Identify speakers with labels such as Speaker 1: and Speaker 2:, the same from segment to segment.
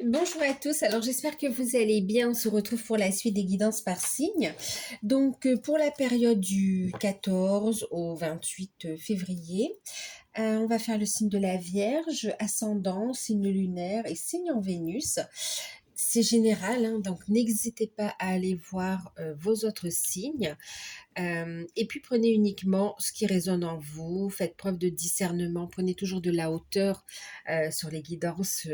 Speaker 1: Bonjour à tous, alors j'espère que vous allez bien. On se retrouve pour la suite des guidances par signe. Donc pour la période du 14 au 28 février, on va faire le signe de la Vierge, ascendant, signe lunaire et signe en Vénus. C'est général, hein, donc n'hésitez pas à aller voir vos autres signes. Et puis prenez uniquement ce qui résonne en vous, faites preuve de discernement, prenez toujours de la hauteur sur les guidances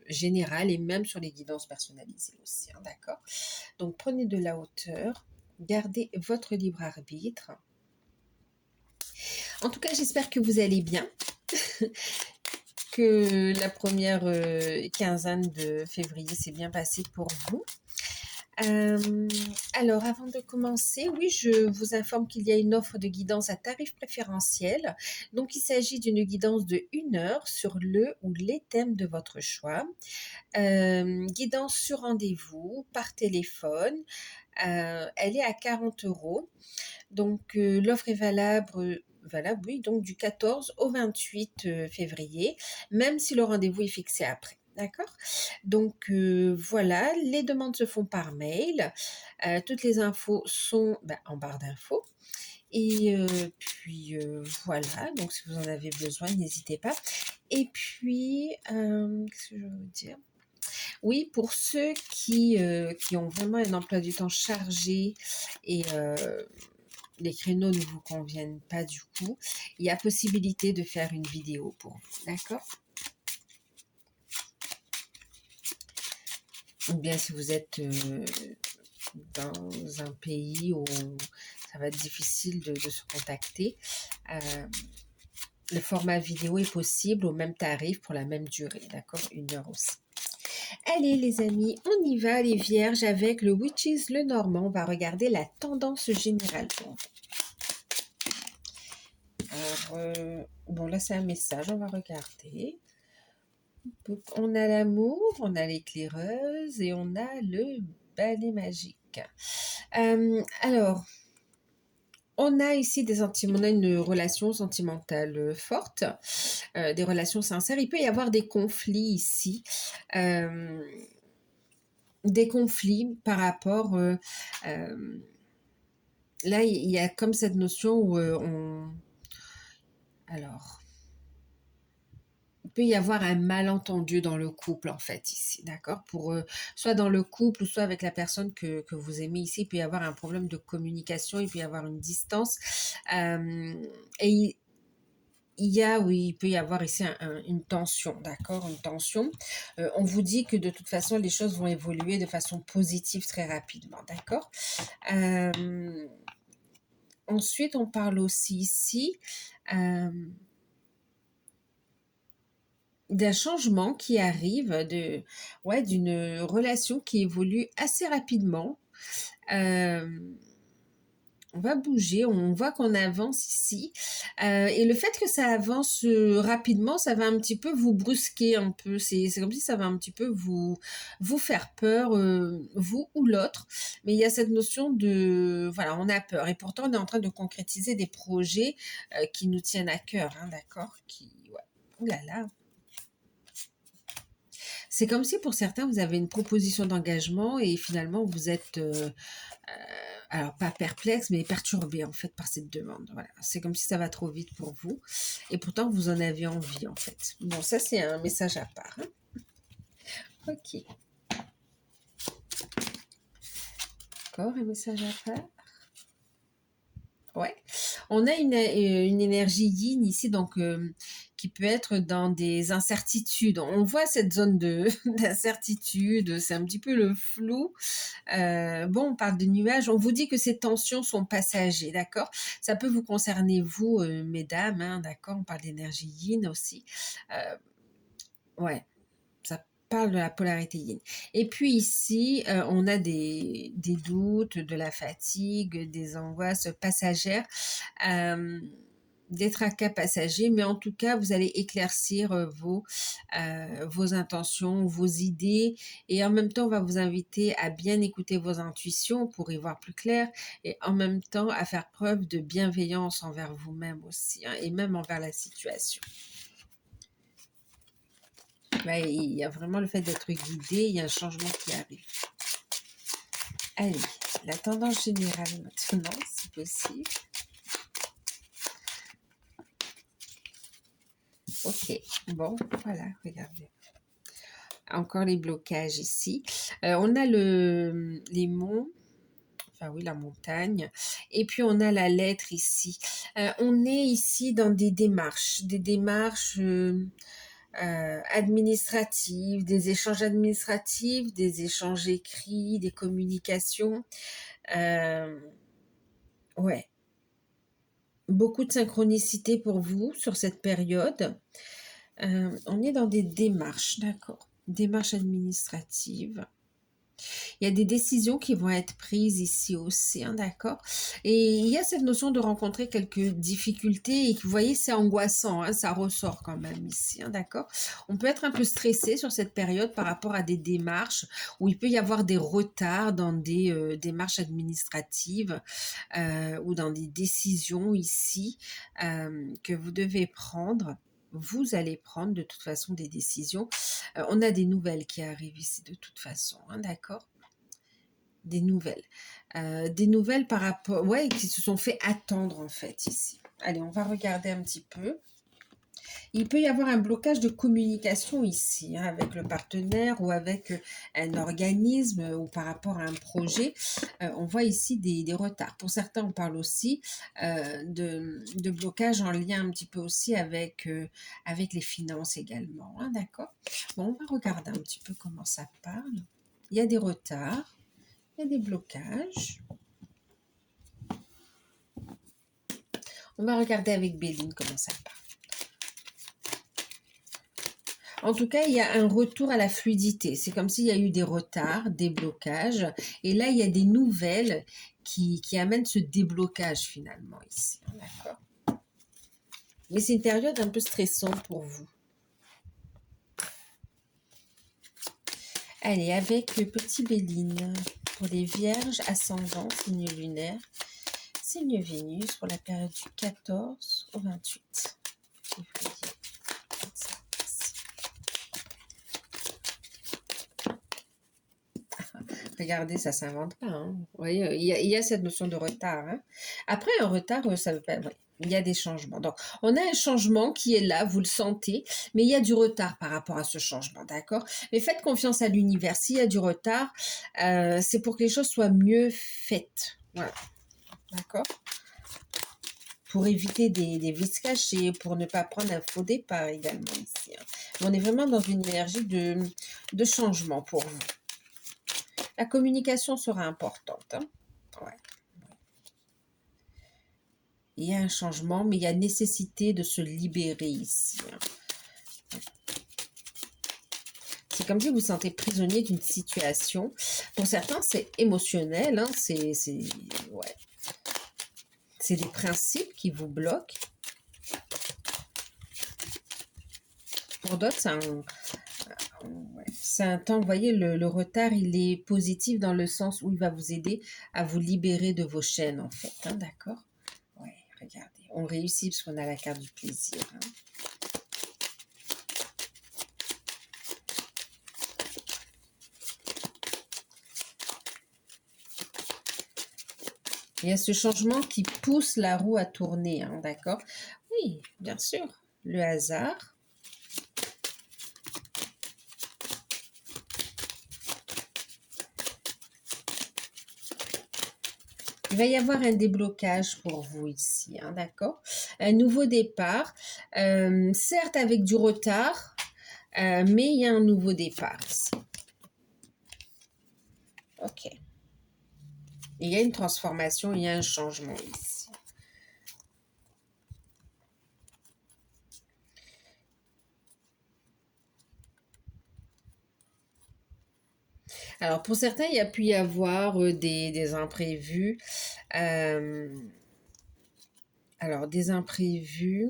Speaker 1: générales et même sur les guidances personnalisées aussi, hein, d'accord? Donc prenez de la hauteur, gardez votre libre arbitre. En tout cas, j'espère que vous allez bien, que la première quinzaine de février s'est bien passée pour vous. Euh, alors, avant de commencer, oui, je vous informe qu'il y a une offre de guidance à tarif préférentiel. Donc, il s'agit d'une guidance de 1 heure sur le ou les thèmes de votre choix. Guidance sur rendez-vous, par téléphone. Elle est à 40 euros. Donc, l'offre est valable, oui, donc du 14 au 28 février, même si le rendez-vous est fixé après. D'accord? Donc voilà, les demandes se font par mail. Toutes les infos sont en barre d'infos. Et puis voilà, donc si vous en avez besoin, n'hésitez pas. Et puis, qu'est-ce que je veux vous dire? Oui, pour ceux qui ont vraiment un emploi du temps chargé et les créneaux ne vous conviennent pas du coup, il y a possibilité de faire une vidéo pour vous, d'accord? Ou bien si vous êtes dans un pays où ça va être difficile de se contacter, le format vidéo est possible au même tarif pour la même durée, d'accord? 1 heure aussi. Allez les amis, on y va les vierges avec le Witches le Normand. On va regarder la tendance générale pour vous. Alors, bon là c'est un message, on va regarder. On a l'amour, on a l'éclaireuse et on a le balai magique. Alors, on a ici on a une relation sentimentale forte, des relations sincères. Il peut y avoir des conflits ici, des conflits par rapport. Là, il y a comme cette notion où alors, il peut y avoir un malentendu dans le couple en fait ici, d'accord? Pour soit dans le couple ou soit avec la personne que vous aimez ici, il peut y avoir un problème de communication, il peut y avoir une distance. Et oui, il peut y avoir ici une tension, d'accord? Une tension. On vous dit que de toute façon, les choses vont évoluer de façon positive très rapidement, d'accord? Ensuite, on parle aussi ici d'un changement qui arrive, d'une relation qui évolue assez rapidement. On va bouger, on voit qu'on avance ici. Et le fait que ça avance rapidement, ça va un petit peu vous brusquer un peu. C'est comme si ça va un petit peu vous faire peur, vous ou l'autre. Mais il y a cette notion de, voilà, on a peur. Et pourtant, on est en train de concrétiser des projets qui nous tiennent à cœur, hein, d'accord? Ouais. Ouh là là. C'est comme si pour certains, vous avez une proposition d'engagement et finalement, vous êtes, alors pas perplexe, mais perturbé en fait par cette demande. Voilà, c'est comme si ça va trop vite pour vous et pourtant, vous en avez envie en fait. Bon, ça, c'est un message à part. Hein. Ok. Encore un message à part. Ouais. On a une énergie yin ici, donc qui peut être dans des incertitudes. On voit cette zone d'incertitude, c'est un petit peu le flou. Bon, on parle de nuages, on vous dit que ces tensions sont passagères, d'accord? Ça peut vous concerner, vous, mesdames, hein, d'accord? On parle d'énergie yin aussi. Ouais, ça parle de la polarité yin. Et puis ici, on a des doutes, de la fatigue, des angoisses passagères, des tracas passagers, mais en tout cas, vous allez éclaircir vos intentions, vos idées, et en même temps, on va vous inviter à bien écouter vos intuitions pour y voir plus clair, et en même temps, à faire preuve de bienveillance envers vous-même aussi, hein, et même envers la situation. Là, il y a vraiment le fait d'être guidé, il y a un changement qui arrive. Allez, la tendance générale maintenant, si possible. Ok, bon, voilà, regardez. Encore les blocages ici. On a les monts, enfin oui, la montagne. Et puis on a la lettre ici. On est ici dans des démarches administratives, des échanges administratifs, des échanges écrits, des communications. Ouais, beaucoup de synchronicité pour vous sur cette période. On est dans des démarches, d'accord. Démarches administratives. Il y a des décisions qui vont être prises ici aussi, hein, d'accord. Et il y a cette notion de rencontrer quelques difficultés et que vous voyez, c'est angoissant, hein, ça ressort quand même ici, hein, d'accord. On peut être un peu stressé sur cette période par rapport à des démarches où il peut y avoir des retards dans des démarches administratives ou dans des décisions ici que vous devez prendre. Vous allez prendre de toute façon des décisions. On a des nouvelles qui arrivent ici de toute façon, hein, d'accord. Des nouvelles par rapport, ouais, qui se sont fait attendre en fait ici. Allez, on va regarder un petit peu. Il peut y avoir un blocage de communication ici, hein, avec le partenaire ou avec un organisme ou par rapport à un projet. On voit ici des retards. Pour certains, on parle aussi de blocage en lien un petit peu aussi avec les finances également, hein, d'accord. Bon, on va regarder un petit peu comment ça parle. Il y a des retards, il y a des blocages. On va regarder avec Béline comment ça parle. En tout cas, il y a un retour à la fluidité. C'est comme s'il y a eu des retards, des blocages. Et là, il y a des nouvelles qui amènent ce déblocage finalement ici. D'accord. Mais c'est une période un peu stressante pour vous. Allez, avec le petit Béline, pour les vierges, ascendant, signe lunaire, signe Vénus, pour la période du 14 au 28 février. Regardez, ça ne s'invente pas. Hein. Vous voyez, il y a cette notion de retard. Hein. Après, un retard, ça veut pas... Ouais, il y a des changements. Donc, on a un changement qui est là, vous le sentez, mais il y a du retard par rapport à ce changement, d'accord. Mais faites confiance à l'univers. S'il y a du retard, c'est pour que les choses soient mieux faites. Voilà, d'accord. Pour éviter des vices cachés, pour ne pas prendre un faux départ également ici. Hein. On est vraiment dans une énergie de changement pour vous. La communication sera importante. Hein. Ouais. Il y a un changement, mais il y a nécessité de se libérer ici. Hein. C'est comme si vous vous sentez prisonnier d'une situation. Pour certains, c'est émotionnel. Hein. Ouais. C'est des principes qui vous bloquent. Pour d'autres, c'est un temps, vous voyez, le retard, il est positif dans le sens où il va vous aider à vous libérer de vos chaînes, en fait. Hein, d'accord? Oui, regardez. On réussit parce qu'on a la carte du plaisir. Hein. Il y a ce changement qui pousse la roue à tourner, hein, d'accord? Oui, bien sûr. Le hasard. Il va y avoir un déblocage pour vous ici, hein, d'accord? Un nouveau départ, certes avec du retard, mais il y a un nouveau départ ici. Ok. Il y a une transformation, il y a un changement ici. Alors, pour certains, il y a pu y avoir des imprévus. Alors, des imprévus.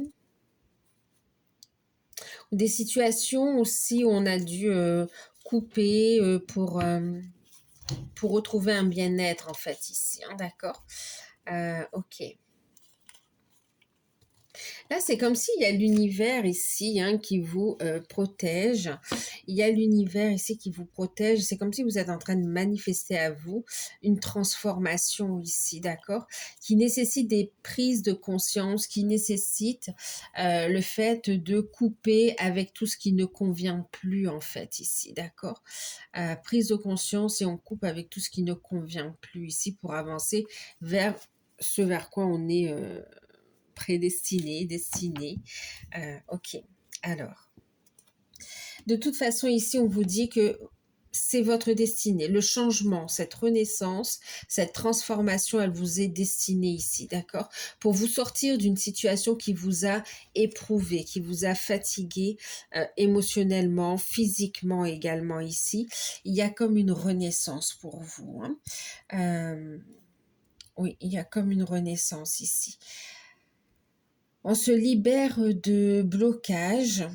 Speaker 1: Des situations aussi où on a dû couper pour retrouver un bien-être, en fait, ici. Hein, d'accord. Ok. Là, c'est comme s'il y a l'univers ici hein, qui vous protège. Il y a l'univers ici qui vous protège. C'est comme si vous êtes en train de manifester à vous une transformation ici, d'accord? Qui nécessite des prises de conscience, qui nécessite le fait de couper avec tout ce qui ne convient plus en fait ici, d'accord? Prise de conscience et on coupe avec tout ce qui ne convient plus ici pour avancer vers ce vers quoi on est prédestiné, destiné. Ok, alors, de toute façon, ici, on vous dit que c'est votre destinée. Le changement, cette renaissance, cette transformation, elle vous est destinée ici, d'accord? Pour vous sortir d'une situation qui vous a éprouvé, qui vous a fatigué émotionnellement, physiquement également ici. Il y a comme une renaissance pour vous. Hein. Oui, il y a comme une renaissance ici. On se libère de blocages.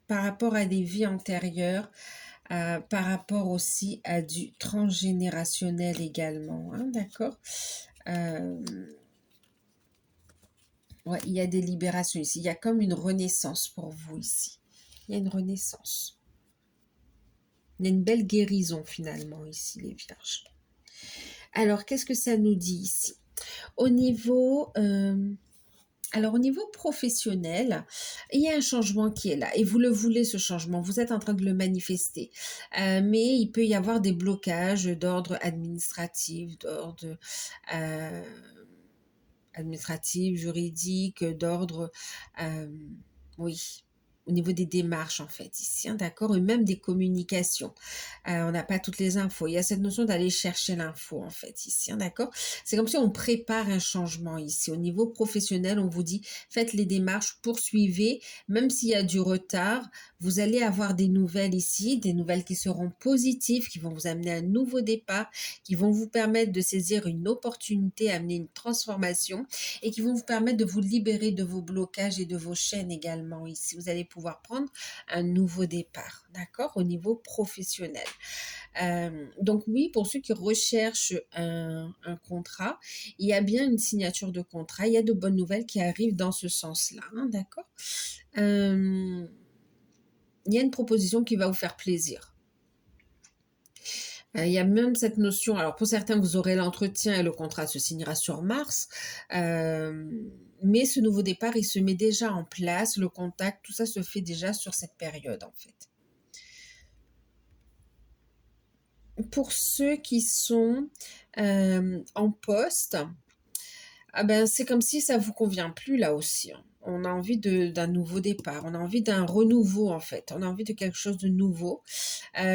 Speaker 1: Par rapport à des vies antérieures, par rapport aussi à du transgénérationnel également, hein, d'accord? Ouais, il y a des libérations ici, il y a comme une renaissance pour vous ici. Il y a une renaissance. Il y a une belle guérison finalement ici, les vierges. Alors, qu'est-ce que ça nous dit ici? Au niveau... Alors au niveau professionnel, il y a un changement qui est là et vous le voulez ce changement, vous êtes en train de le manifester. Mais il peut y avoir des blocages d'ordre administratif, d'ordre administratif, juridique, d'ordre, oui, au niveau des démarches en fait ici, hein, d'accord, et même des communications. On n'a pas toutes les infos. Il y a cette notion d'aller chercher l'info en fait ici, hein, d'accord. C'est comme si on prépare un changement ici. Au niveau professionnel, on vous dit faites les démarches, poursuivez, même s'il y a du retard, vous allez avoir des nouvelles ici, des nouvelles qui seront positives, qui vont vous amener à un nouveau départ, qui vont vous permettre de saisir une opportunité, amener une transformation et qui vont vous permettre de vous libérer de vos blocages et de vos chaînes également ici. Vous allez pouvoir prendre un nouveau départ, d'accord, au niveau professionnel. Donc oui, pour ceux qui recherchent un contrat, il y a bien une signature de contrat, il y a de bonnes nouvelles qui arrivent dans ce sens-là, hein, d'accord. Il y a une proposition qui va vous faire plaisir. Il y a même cette notion, alors pour certains, vous aurez l'entretien et le contrat se signera sur Mars, mais ce nouveau départ, il se met déjà en place, le contact, tout ça se fait déjà sur cette période en fait. Pour ceux qui sont en poste, ah ben, c'est comme si ça vous convient plus là aussi. Hein. On a envie d'un nouveau départ, on a envie d'un renouveau en fait, on a envie de quelque chose de nouveau.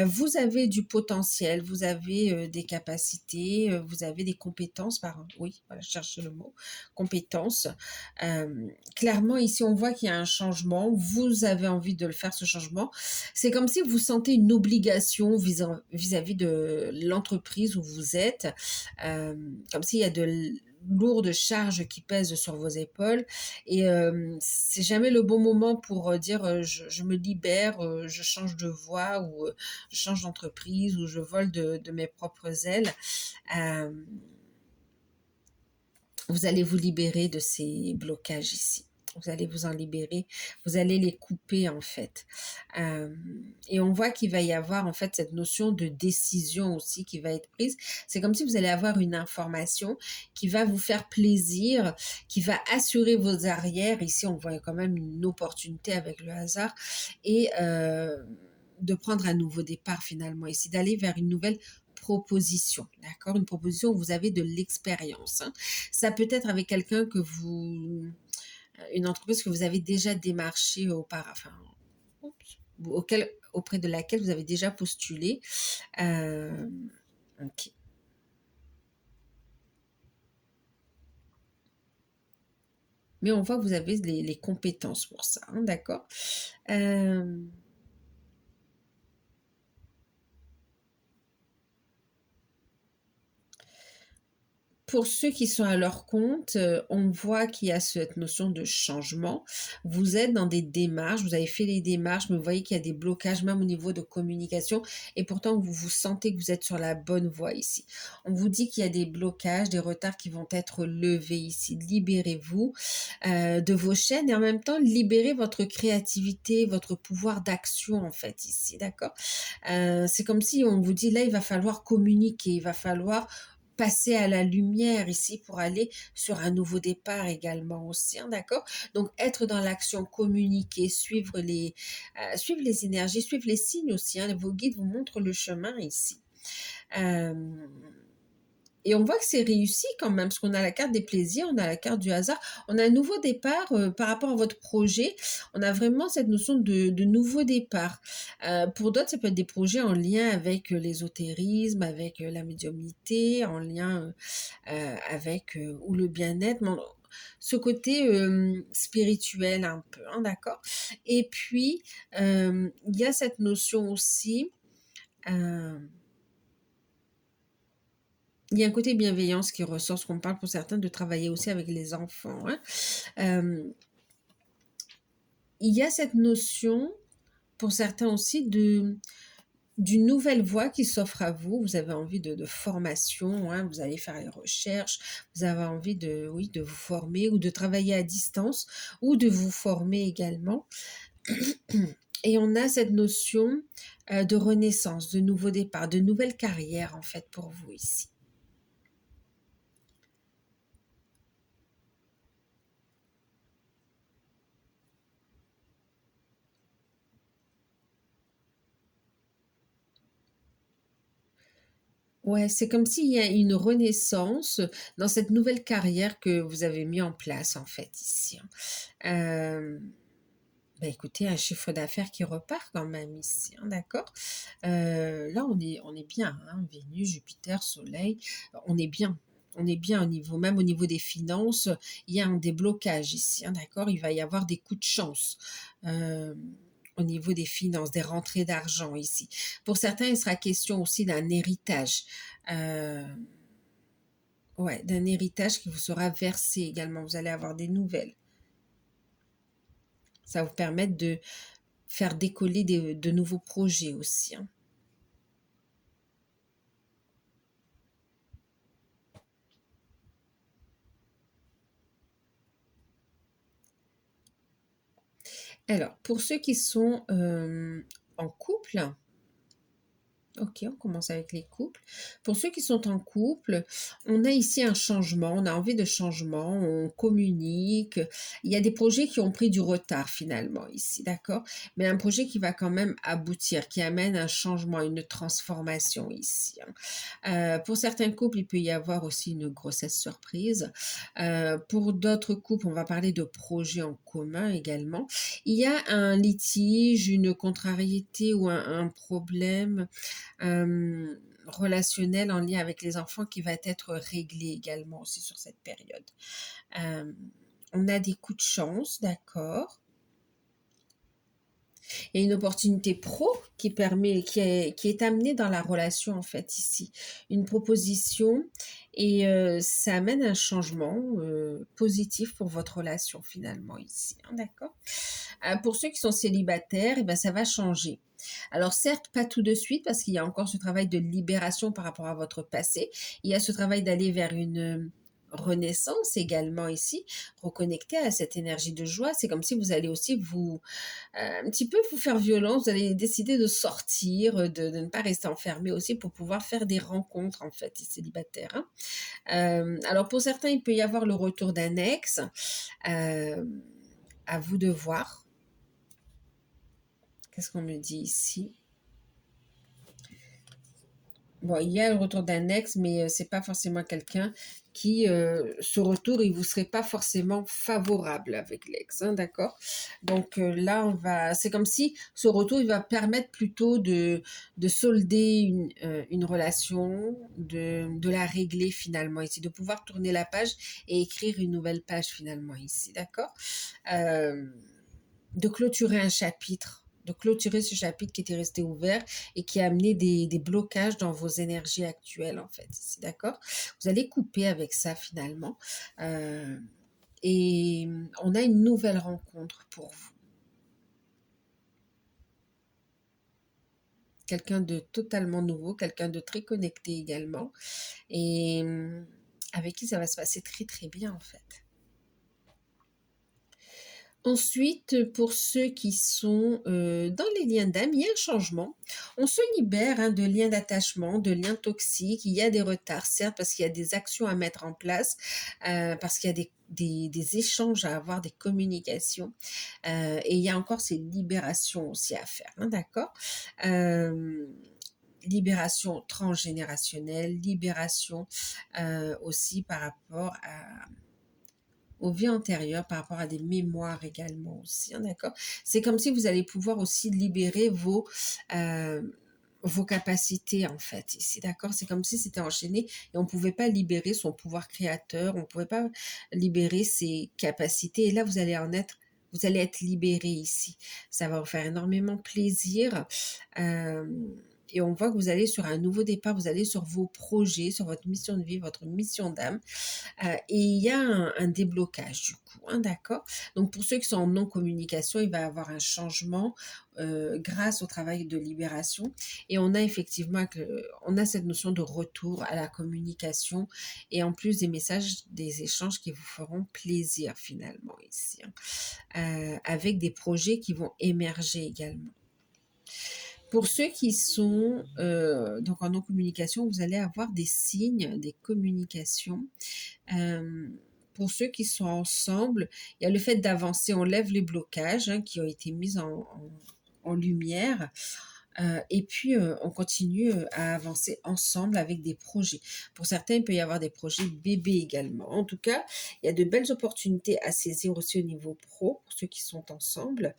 Speaker 1: Vous avez du potentiel, vous avez des capacités, vous avez des compétences, oui, voilà, je cherche le mot, compétences. Clairement, ici, on voit qu'il y a un changement, vous avez envie de le faire, ce changement. C'est comme si vous sentez une obligation vis-à-vis de l'entreprise où vous êtes, comme s'il y a de lourdes charges qui pèsent sur vos épaules et c'est jamais le bon moment pour dire je me libère, je change de voie ou je change d'entreprise ou je vole de mes propres ailes. Vous allez vous libérer de ces blocages ici. Vous allez vous en libérer, vous allez les couper en fait. Et on voit qu'il va y avoir en fait cette notion de décision aussi qui va être prise. C'est comme si vous allez avoir une information qui va vous faire plaisir, qui va assurer vos arrières. Ici, on voit quand même une opportunité avec le hasard et de prendre un nouveau départ finalement ici, d'aller vers une nouvelle proposition, d'accord? Une proposition où vous avez de l'expérience. Hein. Ça peut être avec quelqu'un que vous... Une entreprise que vous avez déjà démarché auprès de laquelle vous avez déjà postulé. Ok. Mais on voit que vous avez les compétences pour ça, hein, d'accord? pour ceux qui sont à leur compte, on voit qu'il y a cette notion de changement. Vous êtes dans des démarches, vous avez fait les démarches, mais vous voyez qu'il y a des blocages même au niveau de communication et pourtant vous vous sentez que vous êtes sur la bonne voie ici. On vous dit qu'il y a des blocages, des retards qui vont être levés ici. Libérez-vous de vos chaînes et en même temps libérez votre créativité, votre pouvoir d'action en fait ici, d'accord? C'est comme si on vous dit là, il va falloir communiquer, il va falloir passer à la lumière ici pour aller sur un nouveau départ également aussi, hein, d'accord? Donc être dans l'action, communiquer, suivre les énergies, suivre les signes aussi, hein, vos guides vous montrent le chemin ici. Euh, et on voit que c'est réussi quand même, parce qu'on a la carte des plaisirs, on a la carte du hasard, on a un nouveau départ par rapport à votre projet, on a vraiment cette notion de nouveau départ. Pour d'autres, ça peut être des projets en lien avec l'ésotérisme, avec la médiumnité, en lien avec ou le bien-être, ce côté spirituel un peu, hein, d'accord? Et puis, il y a cette notion aussi... il y a un côté bienveillance qui ressort, ce qu'on parle pour certains de travailler aussi avec les enfants, hein. Il y a cette notion, pour certains aussi, d'une nouvelle voie qui s'offre à vous. Vous avez envie de formation, hein, vous allez faire les recherches, vous avez envie oui, de vous former ou de travailler à distance ou de vous former également. Et on a cette notion de renaissance, de nouveau départ, de nouvelle carrière en fait pour vous ici. Ouais, c'est comme s'il y a une renaissance dans cette nouvelle carrière que vous avez mis en place en fait ici, hein. Bah écoutez, un chiffre d'affaires qui repart quand même ici, hein, d'accord? Là, on est bien, hein, Vénus, Jupiter, Soleil, on est bien. On est bien au niveau, même au niveau des finances, il y a un déblocage ici, hein, d'accord? Il va y avoir des coups de chance. Euh, Au niveau des finances, des rentrées d'argent ici. Pour certains, il sera question aussi d'un héritage. Euh, ouais, d'un héritage qui vous sera versé également. Vous allez avoir des nouvelles. Ça va vous permettre de faire décoller de nouveaux projets aussi, hein. Alors, pour ceux qui sont en couple, ok, on commence avec les couples. Pour ceux qui sont en couple, on a ici un changement, on a envie de changement, on communique. Il y a des projets qui ont pris du retard finalement ici, d'accord? Mais un projet qui va quand même aboutir, qui amène un changement, une transformation ici, hein. Pour certains couples, il peut y avoir aussi une grossesse surprise. Pour d'autres couples, on va parler de projets en commun également. Il y a un litige, une contrariété ou un problème relationnel en lien avec les enfants qui va être réglé également aussi sur cette période. Euh, on a des coups de chance, d'accord. Il y a une opportunité pro qui est amenée dans la relation en fait ici. Une proposition et ça amène un changement positif pour votre relation finalement ici, hein, d'accord. Pour ceux qui sont célibataires, eh ben, ça va changer. Alors certes, pas tout de suite parce qu'il y a encore ce travail de libération par rapport à votre passé. Il y a ce travail d'aller vers une renaissance également ici, reconnecter à cette énergie de joie. C'est comme si vous allez aussi un petit peu vous faire violence, vous allez décider de sortir, de ne pas rester enfermé aussi pour pouvoir faire des rencontres en fait, les célibataires, hein. Alors pour certains, il peut y avoir le retour d'un ex, euh, à vous de voir. Qu'est-ce qu'on me dit ici? Bon, il y a le retour d'un ex, mais c'est pas forcément quelqu'un qui, ce retour, il vous serait pas forcément favorable avec l'ex, hein, d'accord? Donc là, c'est comme si ce retour, il va permettre plutôt de solder une relation, de la régler finalement ici, de pouvoir tourner la page et écrire une nouvelle page finalement ici, d'accord? De clôturer un chapitre. de clôturer ce chapitre qui était resté ouvert et qui a amené des blocages dans vos énergies actuelles, en fait, ici, d'accord? Vous allez couper avec ça, finalement. Euh, et on a une nouvelle rencontre pour vous. Quelqu'un de totalement nouveau, quelqu'un de très connecté également, et avec qui ça va se passer très très bien en fait. Ensuite, pour ceux qui sont dans les liens d'âme, il y a un changement. On se libère de liens d'attachement, de liens toxiques. Il y a des retards, certes, parce qu'il y a des actions à mettre en place, parce qu'il y a des échanges à avoir, des communications. Et il y a encore ces libérations aussi à faire, d'accord. Libération transgénérationnelle, libération aussi par rapport aux vies antérieures, par rapport à des mémoires également aussi, d'accord? C'est comme si vous allez pouvoir aussi libérer vos capacités en fait ici, d'accord? C'est comme si c'était enchaîné et on ne pouvait pas libérer son pouvoir créateur, on ne pouvait pas libérer ses capacités et là vous allez être libéré ici. Ça va vous faire énormément plaisir. Euh, et on voit que vous allez sur un nouveau départ, vous allez sur vos projets, sur votre mission de vie, votre mission d'âme. Et il y a un déblocage du coup, d'accord. Donc pour ceux qui sont en non-communication, il va y avoir un changement grâce au travail de libération. Et on a effectivement, on a cette notion de retour à la communication et en plus des messages, des échanges qui vous feront plaisir finalement ici, avec des projets qui vont émerger également. Pour ceux qui sont donc en non-communication, vous allez avoir des signes, des communications. Pour ceux qui sont ensemble, il y a le fait d'avancer, on lève les blocages qui ont été mis en lumière. Et puis, on continue à avancer ensemble avec des projets. Pour certains, il peut y avoir des projets bébés également. En tout cas, il y a de belles opportunités à saisir aussi au niveau pro, pour ceux qui sont ensemble.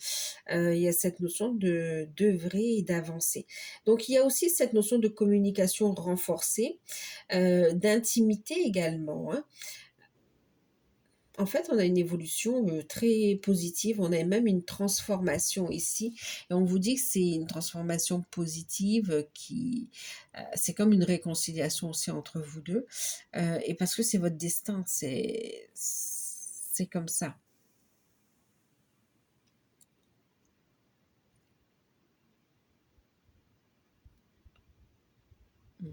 Speaker 1: Il y a cette notion d'œuvrer et d'avancer. Donc, il y a aussi cette notion de communication renforcée, d'intimité également. En fait, on a une évolution très positive, on a même une transformation ici. Et on vous dit que c'est une transformation positive c'est comme une réconciliation aussi entre vous deux. Et parce que c'est votre destin, c'est comme ça. Mm.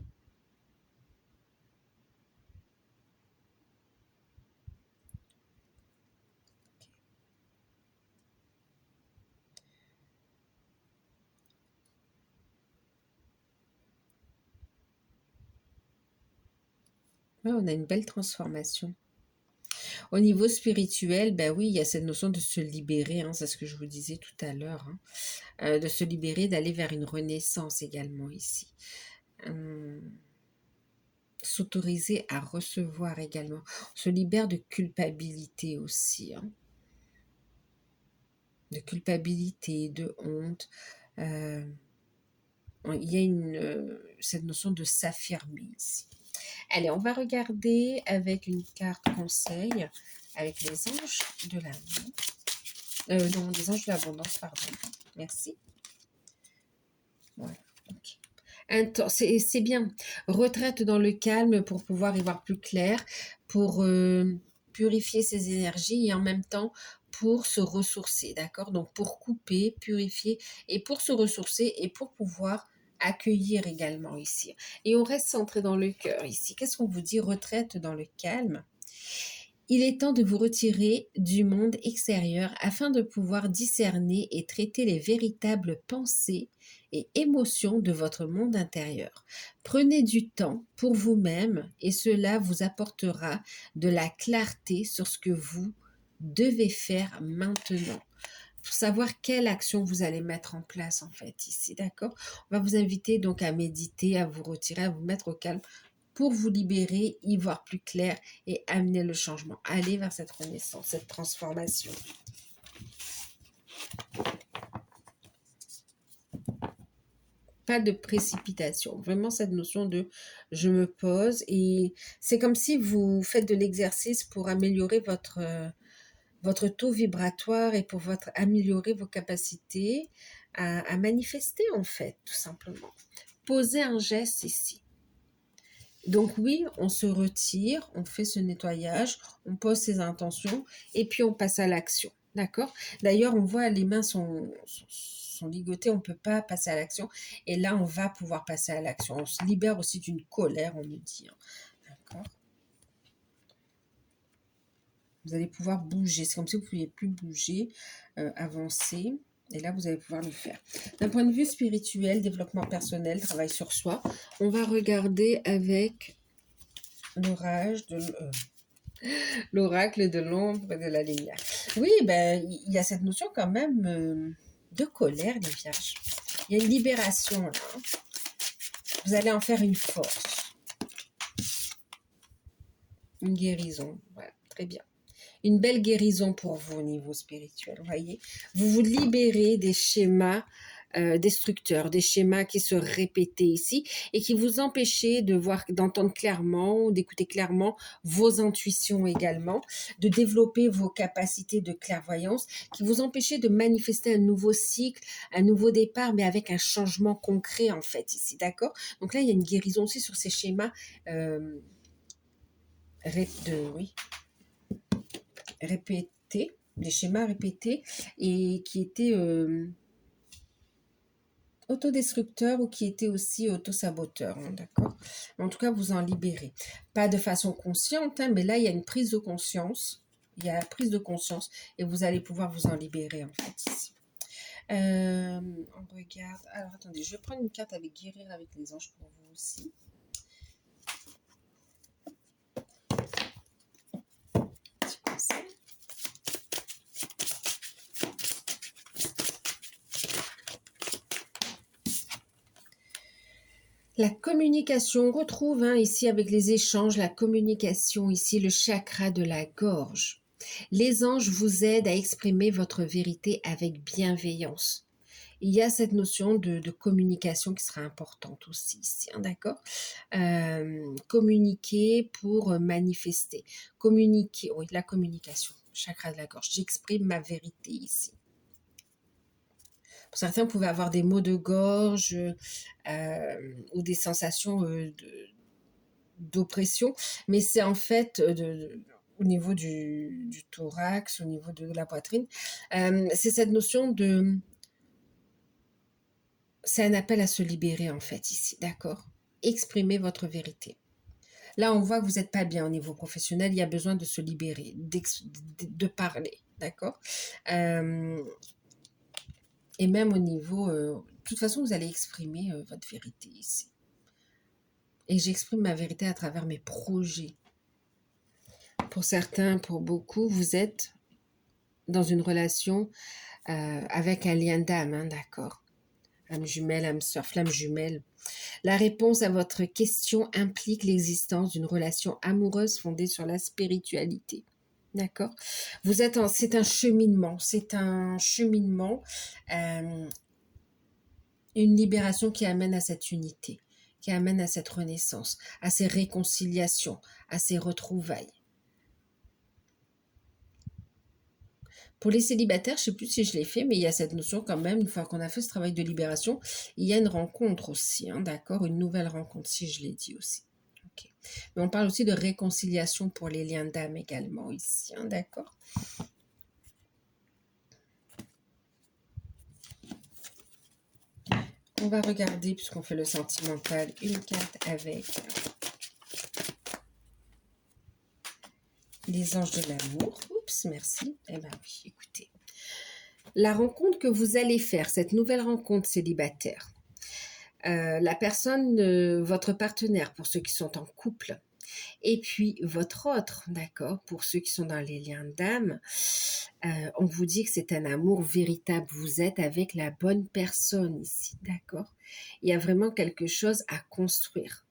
Speaker 1: Ouais, on a une belle transformation. Au niveau spirituel, ben oui, il y a cette notion de se libérer, c'est ce que je vous disais tout à l'heure, de se libérer, d'aller vers une renaissance également ici. S'autoriser à recevoir également. On se libère de culpabilité aussi, de culpabilité, de honte. Euh, il y a cette notion de s'affirmer ici. Allez, on va regarder avec une carte conseil avec les anges de la vie. Non, les anges de l'abondance, pardon. Merci. Voilà. Okay. C'est bien. Retraite dans le calme pour pouvoir y voir plus clair, pour purifier ses énergies et en même temps pour se ressourcer, d'accord? Donc pour couper, purifier et pour se ressourcer et pour pouvoir accueillir également ici. Et on reste centré dans le cœur ici. Qu'est-ce qu'on vous dit? Retraite dans le calme. Il est temps de vous retirer du monde extérieur afin de pouvoir discerner et traiter les véritables pensées et émotions de votre monde intérieur. Prenez du temps pour vous-même et cela vous apportera de la clarté sur ce que vous devez faire maintenant. Pour savoir quelle action vous allez mettre en place en fait ici, d'accord? On va vous inviter donc à méditer, à vous retirer, à vous mettre au calme pour vous libérer, y voir plus clair et amener le changement. Aller vers cette renaissance, cette transformation. Pas de précipitation. Vraiment cette notion de je me pose et c'est comme si vous faites de l'exercice pour améliorer votre taux vibratoire et pour améliorer vos capacités à manifester en fait, tout simplement. Poser un geste ici. Donc oui, on se retire, on fait ce nettoyage, on pose ses intentions et puis on passe à l'action. D'accord? D'ailleurs, on voit les mains sont ligotées, on ne peut pas passer à l'action. Et là, on va pouvoir passer à l'action. On se libère aussi d'une colère, on me dit. Hein. D'accord? Vous allez pouvoir bouger. C'est comme si vous ne pouviez plus bouger, avancer. Et là, vous allez pouvoir le faire. D'un point de vue spirituel, développement personnel, travail sur soi, on va regarder avec l'oracle de l'ombre et de la lumière. Oui, ben, il y a cette notion quand même de colère, les vierges. Il y a une libération là. Vous allez en faire une force. Une guérison. Voilà, très bien. Une belle guérison pour vous au niveau spirituel, vous voyez. Vous vous libérez des schémas destructeurs, des schémas qui se répétaient ici et qui vous empêchaient de voir, d'entendre clairement, d'écouter clairement vos intuitions également, de développer vos capacités de clairvoyance, qui vous empêchaient de manifester un nouveau cycle, un nouveau départ, mais avec un changement concret en fait ici, d'accord? Donc là, il y a une guérison aussi sur ces schémas oui, répétés, des schémas répétés et qui étaient autodestructeurs ou qui étaient aussi autosaboteurs, hein, d'accord? En tout cas, vous en libérez. Pas de façon consciente, hein, mais là, il y a une prise de conscience. Il y a la prise de conscience et vous allez pouvoir vous en libérer, en fait, ici. On regarde. Alors, attendez, je vais prendre une carte avec guérir avec les anges pour vous aussi. Petit conseil. La communication, on retrouve ici avec les échanges, la communication ici, le chakra de la gorge. Les anges vous aident à exprimer votre vérité avec bienveillance. Il y a cette notion de communication qui sera importante aussi ici, hein, d'accord? Communiquer pour manifester. Communiquer, oui, la communication, chakra de la gorge. J'exprime ma vérité ici. Pour certains, vous pouvez avoir des maux de gorge ou des sensations d'oppression, mais c'est en fait au niveau du thorax, au niveau de la poitrine. C'est cette notion de... C'est un appel à se libérer en fait ici, d'accord? Exprimez votre vérité. Là, on voit que vous n'êtes pas bien au niveau professionnel, il y a besoin de se libérer, de parler, d'accord? Et même au niveau... de toute façon, vous allez exprimer votre vérité ici. Et j'exprime ma vérité à travers mes projets. Pour certains, pour beaucoup, vous êtes dans une relation avec un lien d'âme, hein, d'accord? Âme jumelle, âme sœur, flamme jumelle. La réponse à votre question implique l'existence d'une relation amoureuse fondée sur la spiritualité. D'accord? C'est un cheminement, une libération qui amène à cette unité, qui amène à cette renaissance, à ces réconciliations, à ces retrouvailles. Pour les célibataires, je ne sais plus si je l'ai fait, mais il y a cette notion quand même, une fois qu'on a fait ce travail de libération, il y a une rencontre aussi, hein, d'accord? Une nouvelle rencontre, si je l'ai dit aussi. Okay. Mais on parle aussi de réconciliation pour les liens d'âme également ici, hein, d'accord? On va regarder, puisqu'on fait le sentimental, une carte avec les anges de l'amour. Oups, merci. Eh bien oui, écoutez. La rencontre que vous allez faire, cette nouvelle rencontre célibataire, la personne, votre partenaire pour ceux qui sont en couple, et puis votre autre, d'accord, pour ceux qui sont dans les liens d'âme, on vous dit que c'est un amour véritable. Vous êtes avec la bonne personne ici, d'accord? Il y a vraiment quelque chose à construire.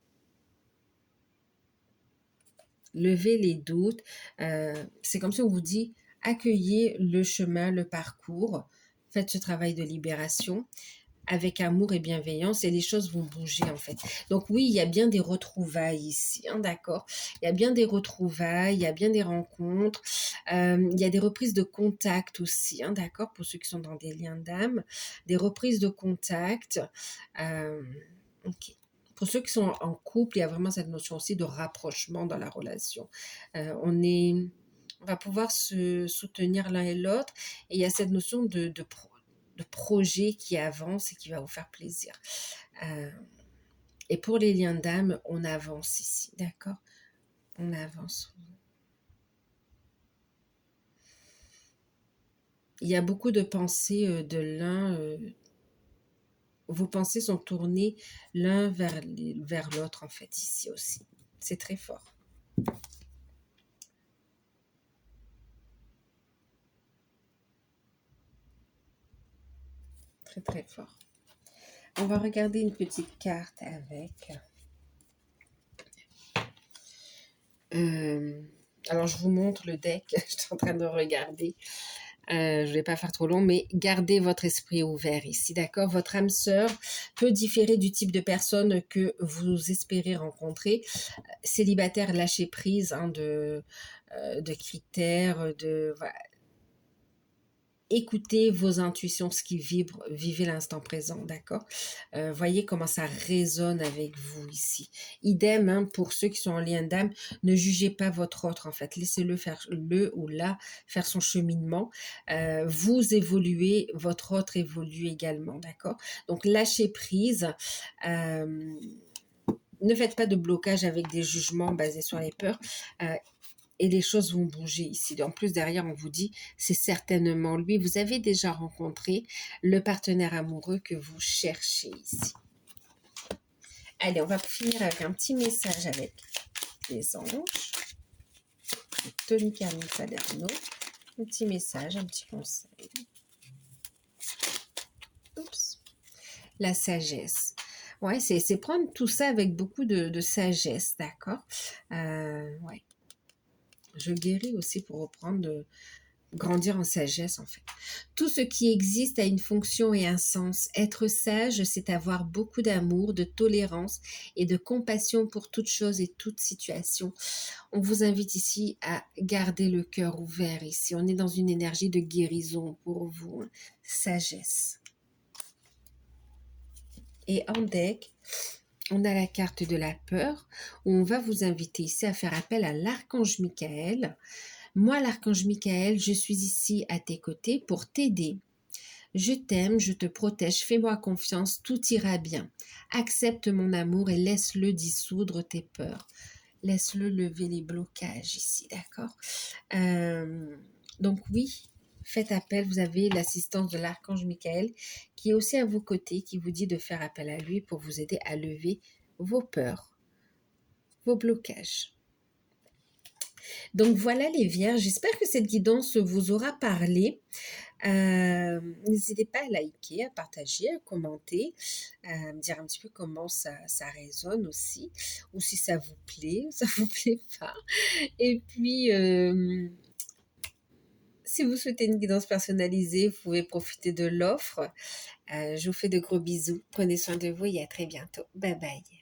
Speaker 1: Levez les doutes. C'est comme si on vous dit, accueillez le chemin, le parcours, faites ce travail de libération. avec amour et bienveillance et les choses vont bouger en fait. Donc oui, il y a bien des retrouvailles ici, hein, d'accord? Il y a bien des retrouvailles, il y a bien des rencontres, il y a des reprises de contact aussi, hein, d'accord? Pour ceux qui sont dans des liens d'âme, des reprises de contact. Euh, ok. Pour ceux qui sont en couple, il y a vraiment cette notion aussi de rapprochement dans la relation. On va pouvoir se soutenir l'un et l'autre et il y a cette notion de projet qui avance et qui va vous faire plaisir. Et pour les liens d'âme, on avance ici, d'accord? On avance. Il y a beaucoup de pensées de l'un. Vos pensées sont tournées l'un vers l'autre, en fait, ici aussi. C'est très fort. Très, très fort. On va regarder une petite carte avec. Alors, je vous montre le deck. Je suis en train de regarder. Je ne vais pas faire trop long, mais gardez votre esprit ouvert ici, d'accord? Votre âme sœur peut différer du type de personne que vous espérez rencontrer. Célibataire, lâchez prise hein, de critères, voilà. Écoutez vos intuitions, ce qui vibre, vivez l'instant présent, d'accord? Voyez comment ça résonne avec vous ici. Idem hein, pour ceux qui sont en lien d'âme, ne jugez pas votre autre en fait. Laissez-le faire le ou la faire son cheminement. Vous évoluez, votre autre évolue également, d'accord? Donc lâchez prise. Ne faites pas de blocage avec des jugements basés sur les peurs. Et les choses vont bouger ici. En plus, derrière, on vous dit, c'est certainement lui. Vous avez déjà rencontré le partenaire amoureux que vous cherchez ici. Allez, on va finir avec un petit message avec les anges. Tony Carmen Salerno. Un petit message, un petit conseil. Oups. La sagesse. Ouais, c'est prendre tout ça avec beaucoup de sagesse, d'accord? Ouais. Je guéris aussi pour reprendre grandir en sagesse en fait. Tout ce qui existe a une fonction et un sens. Être sage, c'est avoir beaucoup d'amour, de tolérance et de compassion pour toute chose et toute situation. On vous invite ici à garder le cœur ouvert ici. On est dans une énergie de guérison pour vous. Hein. Sagesse. Et en deck, on a la carte de la peur où on va vous inviter ici à faire appel à l'archange Michael. Moi, l'archange Michael, je suis ici à tes côtés pour t'aider. Je t'aime, je te protège, fais-moi confiance, tout ira bien. Accepte mon amour et laisse-le dissoudre tes peurs. Laisse-le lever les blocages ici, d'accord? Donc oui, faites appel, vous avez l'assistance de l'archange Michael qui est aussi à vos côtés, qui vous dit de faire appel à lui pour vous aider à lever vos peurs, vos blocages. Donc voilà les vierges, j'espère que cette guidance vous aura parlé. N'hésitez pas à liker, à partager, à commenter, à me dire un petit peu comment ça résonne aussi, ou si ça vous plaît ou ça vous plaît pas. Et puis, si vous souhaitez une guidance personnalisée, vous pouvez profiter de l'offre. Je vous fais de gros bisous. Prenez soin de vous et à très bientôt. Bye bye.